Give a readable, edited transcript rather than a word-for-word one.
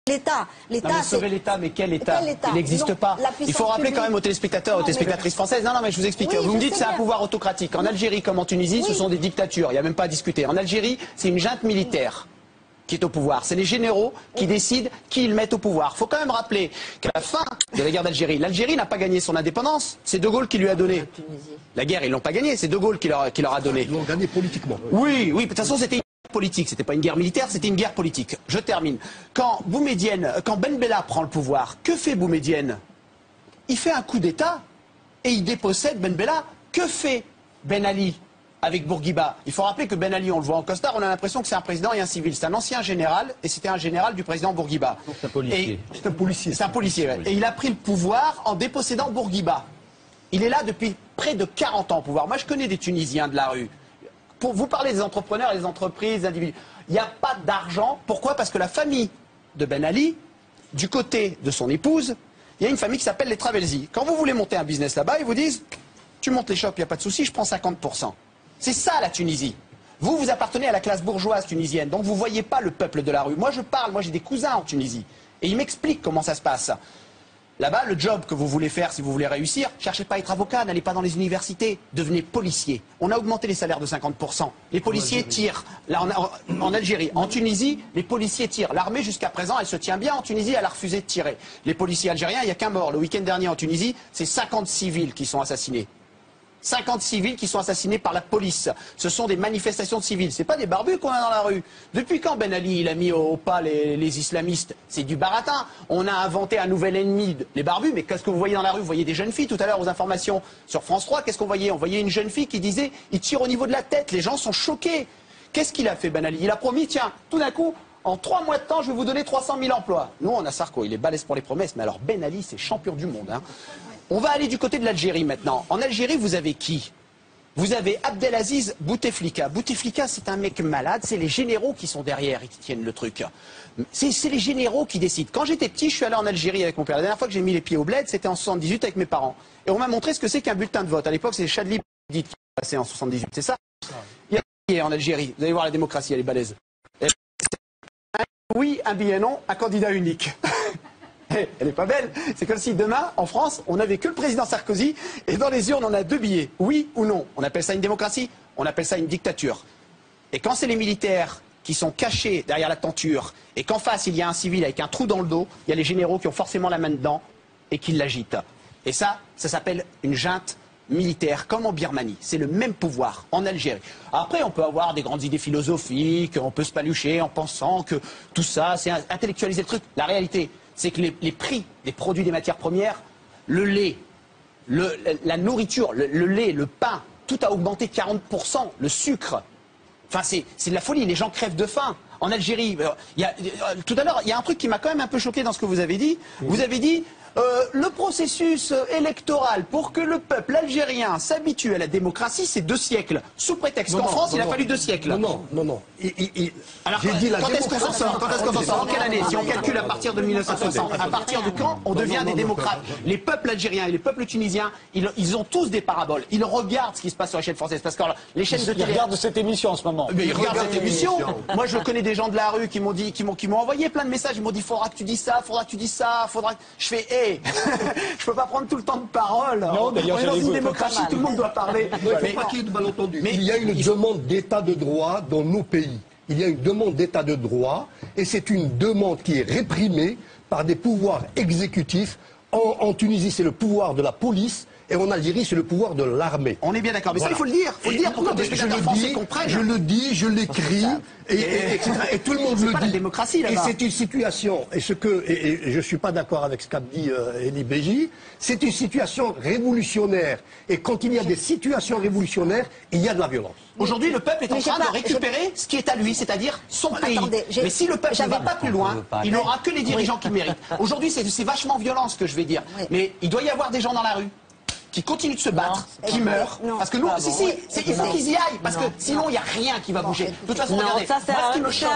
L'État. Sauver l'État, mais quel État? Il n'existe pas. Il faut rappeler quand même aux téléspectateurs, aux téléspectatrices françaises. Non, mais je vous explique. Vous me dites que c'est un pouvoir autocratique. En Algérie comme en Tunisie, ce sont des dictatures. Il n'y a même pas à discuter. En Algérie, c'est une junte militaire qui est au pouvoir. C'est les généraux qui décident qui ils mettent au pouvoir. Il faut quand même rappeler qu'à la fin de la guerre d'Algérie, l'Algérie n'a pas gagné son indépendance. C'est De Gaulle qui lui a donné. La guerre, ils l'ont pas gagnée. C'est De Gaulle qui leur a donné. Ils l'ont gagné politiquement. Oui, de toute façon, c'était politique, c'était pas une guerre militaire, c'était une guerre politique. Je termine. Quand Ben Bella prend le pouvoir, que fait Boumedienne? Il fait un coup d'État et il dépossède Ben Bella. Que fait Ben Ali avec Bourguiba? Il faut rappeler que Ben Ali, on le voit en costard, on a l'impression que c'est un président et un civil. C'est un ancien général et c'était un général du président Bourguiba. C'est un policier. C'est un policier. C'est un policier, ouais. Et il a pris le pouvoir en dépossédant Bourguiba. Il est là depuis près de 40 ans au pouvoir. Moi, je connais des Tunisiens de la rue. Pour vous parler des entrepreneurs et des entreprises, des individus, il n'y a pas d'argent. Pourquoi? Parce que la famille de Ben Ali, du côté de son épouse, il y a une famille qui s'appelle les Travelsi. Quand vous voulez monter un business là-bas, ils vous disent, tu montes les shops, il n'y a pas de souci, je prends 50%. C'est ça la Tunisie. Vous appartenez à la classe bourgeoise tunisienne, donc vous ne voyez pas le peuple de la rue. Moi j'ai des cousins en Tunisie, et ils m'expliquent comment ça se passe. Là-bas, le job que vous voulez faire, si vous voulez réussir, cherchez pas à être avocat, n'allez pas dans les universités, devenez policier. On a augmenté les salaires de 50%. Les policiers tirent. Là, en Algérie, en Tunisie, les policiers tirent. L'armée, jusqu'à présent, elle se tient bien. En Tunisie, elle a refusé de tirer. Les policiers algériens, il n'y a qu'un mort. Le week-end dernier en Tunisie, c'est 50 civils qui sont assassinés. 50 civils qui sont assassinés par la police. Ce sont des manifestations de civils. C'est pas des barbus qu'on a dans la rue. Depuis quand Ben Ali il a mis au pas les islamistes? C'est du baratin. On a inventé un nouvel ennemi, les barbus. Mais qu'est-ce que vous voyez dans la rue? Vous voyez des jeunes filles tout à l'heure aux informations sur France 3. Qu'est-ce qu'on voyait? On voyait une jeune fille qui disait il tire au niveau de la tête. Les gens sont choqués. Qu'est-ce qu'il a fait Ben Ali? Il a promis tiens, tout d'un coup, en 3 mois de temps, je vais vous donner 300 000 emplois. Nous, on a Sarko, il est balèze pour les promesses. Mais alors Ben Ali, c'est champion du monde. Hein. On va aller du côté de l'Algérie maintenant. En Algérie, vous avez qui? Vous avez Abdelaziz Bouteflika. Bouteflika, c'est un mec malade. C'est les généraux qui sont derrière et qui tiennent le truc. C'est les généraux qui décident. Quand j'étais petit, je suis allé en Algérie avec mon père. La dernière fois que j'ai mis les pieds au bled, c'était en 78 avec mes parents. Et on m'a montré ce que c'est qu'un bulletin de vote. À l'époque, c'est Chadli qui passait en 78. C'est ça? Il y a en Algérie. Vous allez voir la démocratie, elle est balèze. Un oui, un billet non, un candidat unique. Elle est pas belle. C'est comme si demain, en France, on n'avait que le président Sarkozy et dans les urnes, on a 2 billets. Oui ou non. On appelle ça une démocratie, on appelle ça une dictature. Et quand c'est les militaires qui sont cachés derrière la tenture et qu'en face, il y a un civil avec un trou dans le dos, il y a les généraux qui ont forcément la main dedans et qui l'agitent. Et ça s'appelle une junte militaire, comme en Birmanie. C'est le même pouvoir en Algérie. Après, on peut avoir des grandes idées philosophiques, on peut se palucher en pensant que tout ça, c'est intellectualiser le truc. La réalité, c'est que les prix des produits des matières premières, le lait, la nourriture, le lait, le pain, tout a augmenté 40%, le sucre. Enfin, c'est de la folie, les gens crèvent de faim. En Algérie, tout à l'heure, il y a un truc qui m'a quand même un peu choqué dans ce que vous avez dit. Vous avez dit, le processus électoral pour que le peuple algérien s'habitue à la démocratie, c'est 2 siècles. Sous prétexte qu'en France, il a fallu 2 siècles. Non. Alors, quand est-ce qu'on s'en sort? Quand est-ce qu'on s'en sort? En quelle année? Si on calcule à partir de 1960, à partir de quand on devient des démocrates? Les peuples algériens et les peuples tunisiens, ils ont tous des paraboles. Ils regardent ce qui se passe sur les chaînes françaises. Parce que les chaînes de télé... Ils regardent cette émission en ce moment. Mais ils regardent cette émission. Moi, je connais des gens de la rue qui m'ont envoyé plein de messages. Ils m'ont dit, faudra que tu dis ça, faudra que tu dis ça, faudra... Je fais, hé, je peux pas prendre tout le temps de parole. Non, d'ailleurs, on est dans une démocratie, tout le monde doit parler. Il ne faut pas qu'il y ait de malentendu. Il y a une demande d'état de droit dans nos pays. Il y a une demande d'état de droit et c'est une demande qui est réprimée par des pouvoirs exécutifs. En Tunisie, c'est le pouvoir de la police. Et en Algérie, c'est le pouvoir de l'armée. On est bien d'accord. Mais voilà. Ça, il faut le dire. Il faut le dire pour que les spectateurs français comprennent. Je le dis, je l'écris, et tout le monde le dit. C'est pas la démocratie, là-bas. Et c'est une situation, et je ne suis pas d'accord avec ce qu'a dit Elie Béji, c'est une situation révolutionnaire. Et quand il y a des situations révolutionnaires, il y a de la violence. Aujourd'hui, le peuple est en train de récupérer ce qui est à lui, c'est-à-dire son pays. Mais si le peuple ne va pas plus loin, il n'aura que les dirigeants qui méritent. Aujourd'hui, c'est vachement violent ce que je vais dire. Mais il doit y avoir des gens dans la rue qui continuent de se battre, qui meurent. Parce que nous, il faut qu'ils y aillent, parce que sinon, il n'y a rien qui va bouger. De toute façon, regardez, moi, ce qui me choque,